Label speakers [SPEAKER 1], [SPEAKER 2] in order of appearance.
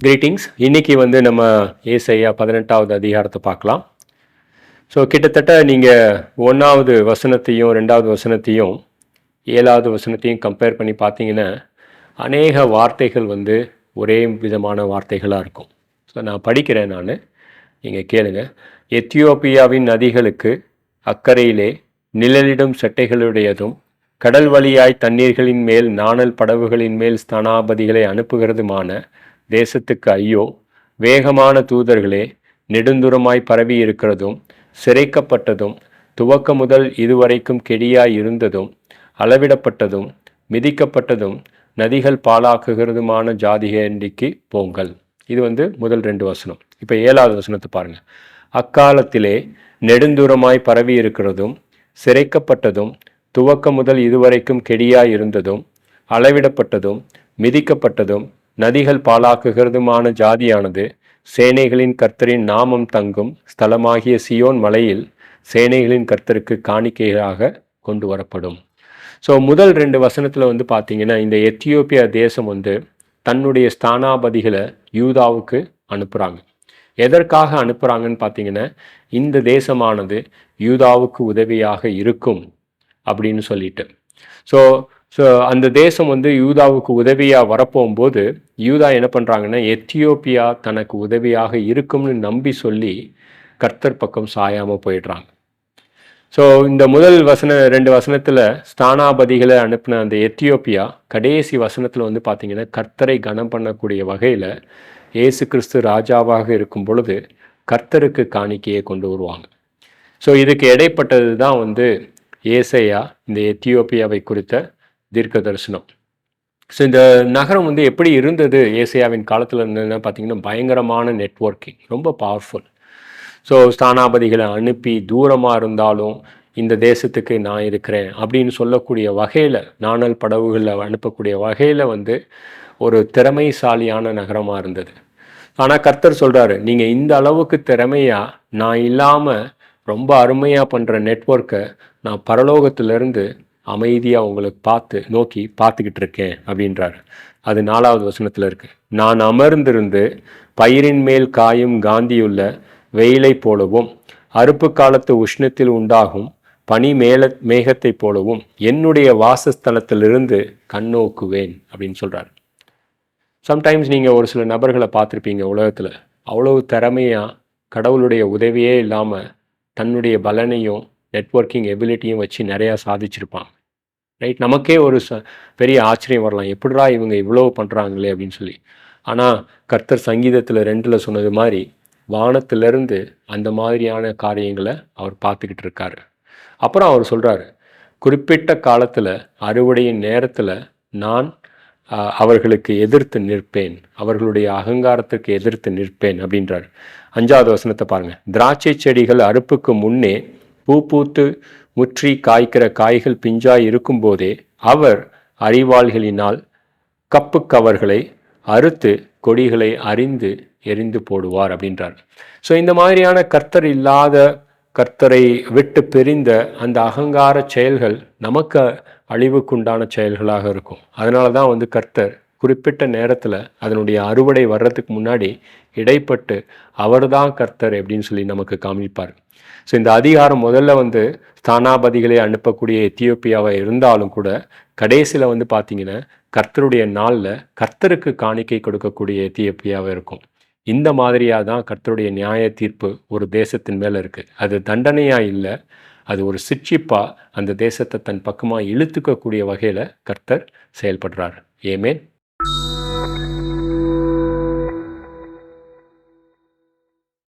[SPEAKER 1] Greetings. இன்னைக்கு நம்ம ஏசாயா 18வது அதிகாரத்தை பார்க்கலாம். ஸோ கிட்டத்தட்ட நீங்கள் 1வது வசனத்தையும் 2வது வசனத்தையும் 7வது வசனத்தையும் கம்பேர் பண்ணி பார்த்தீங்கன்னா அநேக வார்த்தைகள் ஒரே விதமான வார்த்தைகளாக இருக்கும். ஸோ நான் படிக்கிறேன், நீங்கள் கேளுங்க. எத்தியோப்பியாவின் நதிகளுக்கு அக்கறையிலே நிழலிடும் சட்டைகளுடையதும் கடல் வழியாய் தண்ணீர்களின் மேல் நாணல் படவுகளின் மேல் ஸ்தானாபதிகளை அனுப்புகிறதுமான தேசத்துக்கு ஐயோ! வேகமான தூதர்களே, நெடுந்துரமாய் பரவி இருக்கிறதும் சிரைக்கப்பட்டதும் துவக்க முதல் இதுவரைக்கும் கெடியாய் இருந்ததும் அளவிடப்பட்டதும் மிதிக்கப்பட்டதும் நதிகள் பாலாக்குகிறதுமான ஜாதிகண்டிக்கு போங்கள். இது முதல் 2 வசனம். இப்போ 7வது வசனத்தை பாருங்கள். அக்காலத்திலே நெடுந்துரமாய் பரவி இருக்கிறதும் சிரைக்கப்பட்டதும் துவக்க முதல் இதுவரைக்கும் கெடியாய் இருந்ததும் அளவிடப்பட்டதும் மிதிக்கப்பட்டதும் நதிகள் பாலாக்குகிறதுமான ஜாதியானது சேனைகளின் கர்த்தரின் நாமம் தங்கும் ஸ்தலமாகிய சியோன் மலையில் சேனைகளின் கர்த்தருக்கு காணிக்கையாக கொண்டு வரப்படும். ஸோ முதல் 2 வசனத்தில் பார்த்தீங்கன்னா இந்த எத்தியோப்பியா தேசம் தன்னுடைய ஸ்தானாபதிகளை யூதாவுக்கு அனுப்புகிறாங்க. எதற்காக அனுப்புகிறாங்கன்னு பார்த்தீங்கன்னா இந்த தேசமானது யூதாவுக்கு உதவியாக இருக்கும் அப்படின்னு சொல்லிட்டு. ஸோ அந்த தேசம் யூதாவுக்கு உதவியாக வரப்போகும்போது யூதா என்ன பண்ணுறாங்கன்னா எத்தியோப்பியா தனக்கு உதவியாக இருக்கும்னு நம்பி சொல்லி கர்த்தர் பக்கம் சாயாமல் போயிடுறாங்க. ஸோ இந்த முதல் 2 வசனத்தில் ஸ்தானாபதிகளை அனுப்பின அந்த எத்தியோப்பியா கடைசி வசனத்தில் பார்த்தீங்கன்னா கர்த்தரை கனம் பண்ணக்கூடிய வகையில் இயேசு கிறிஸ்து ராஜாவாக இருக்கும் பொழுது கர்த்தருக்கு காணிக்கையை கொண்டு வருவாங்க. ஸோ இதுக்கு இடைப்பட்டது தான் ஏசாயா இந்த எத்தியோப்பியாவை குறித்த தீர்க்க தரிசனம். ஸோ இந்த நகரம் எப்படி இருந்தது ஏசாயாவின் காலத்தில் இருந்ததுன்னா பார்த்தீங்கன்னா பயங்கரமான நெட்வொர்க்கிங், ரொம்ப பவர்ஃபுல். ஸோ ஸ்தானாபதிகளை அனுப்பி தூரமாக இருந்தாலும் இந்த தேசத்துக்கு நான் இருக்கிறேன் அப்படின்னு சொல்லக்கூடிய வகையில் நாணல் படவுகளில் அனுப்பக்கூடிய வகையில் ஒரு திறமைசாலியான நகரமாக இருந்தது. ஆனால் கர்த்தர் சொல்கிறாரு, நீங்கள் இந்த அளவுக்கு திறமையாக நான் இல்லாமல் ரொம்ப அருமையாக பண்ணுற நெட்வொர்க்கை நான் பரலோகத்திலிருந்து அமைதியாக உங்களுக்கு நோக்கி பார்த்துக்கிட்டு இருக்கேன் அப்படின்றாரு. அது 4வது வசனத்தில் இருக்குது. நான் அமர்ந்திருந்து பயிரின் மேல் காயும் காந்தியுள்ள வெயிலை போலவும் அறுப்பு காலத்து உஷ்ணத்தில் உண்டாகும் பனி மேகத்தை போலவும் என்னுடைய வாசஸ்தலத்திலிருந்து கண்ணோக்குவேன் அப்படின்னு சொல்கிறார். சம்டைம்ஸ் நீங்கள் ஒரு சில நபர்களை பார்த்துருப்பீங்க உலகத்தில், அவ்வளவு திறமையாக கடவுளுடைய உதவியே இல்லாமல் தன்னுடைய பலனையும் நெட்வொர்க்கிங் எபிலிட்டியும் வச்சு நிறையா சாதிச்சிருப்பாங்க. ரைட்? நமக்கே ஒரு பெரிய ஆச்சரியம் வரலாம், எப்படிரா இவங்க இவ்வளோ பண்ணுறாங்களே அப்படின்னு சொல்லி. ஆனால் கர்த்தர் சங்கீதத்தில் 2 சொன்னது மாதிரி வானத்திலிருந்து அந்த மாதிரியான காரியங்களை அவர் பார்த்துக்கிட்டு இருக்காரு. அப்புறம் அவர் சொல்கிறாரு, குறிப்பிட்ட காலத்தில் அறுவடையின் நேரத்தில் நான் அவர்களுக்கு எதிர்த்து நிற்பேன், அவர்களுடைய அகங்காரத்துக்கு எதிர்த்து நிற்பேன் அப்படின்றார். 5வது வசனத்தை பாருங்கள். திராட்சை செடிகள் அறுப்புக்கு முன்னே பூத்து முற்றி காய்க்கிற காய்கள் பிஞ்சாய் இருக்கும்போதே அவர் அறிவாள்களினால் கப்பு கவர்களை அறுத்து கொடிகளை அறிந்து எரிந்து போடுவார் அப்படின்றார். ஸோ இந்த மாதிரியான கர்த்தர் இல்லாத, கர்த்தரை விட்டு பிரிந்த அந்த அகங்கார செயல்கள் நமக்கு அழிவுக்குண்டான செயல்களாக இருக்கும். அதனால தான் கர்த்தர் குறிப்பிட்ட நேரத்தில் அதனுடைய அறுவடை வர்றதுக்கு முன்னாடி இடைப்பட்டு அவர்தான் கர்த்தர் அப்படின்னு சொல்லி நமக்கு காமிப்பார். ஸோ இந்த அதிகாரம் முதல்ல ஸ்தானாபதிகளை அனுப்பக்கூடிய எத்தியோப்பியாவை இருந்தாலும் கூட கடைசியில் பார்த்தீங்கன்னா கர்த்தருடைய நாளில் கர்த்தருக்கு காணிக்கை கொடுக்கக்கூடிய எத்தியோப்பியாவை இருக்கும். இந்த மாதிரியாக தான் கர்த்தருடைய நியாய தீர்ப்பு ஒரு தேசத்தின் மேலே இருக்குது. அது தண்டனையாக இல்லை, அது ஒரு சிட்சிப்பாக அந்த தேசத்தை தன் பக்கமாக இழுத்துக்கக்கூடிய வகையில் கர்த்தர் செயல்படுறார். ஆமென்.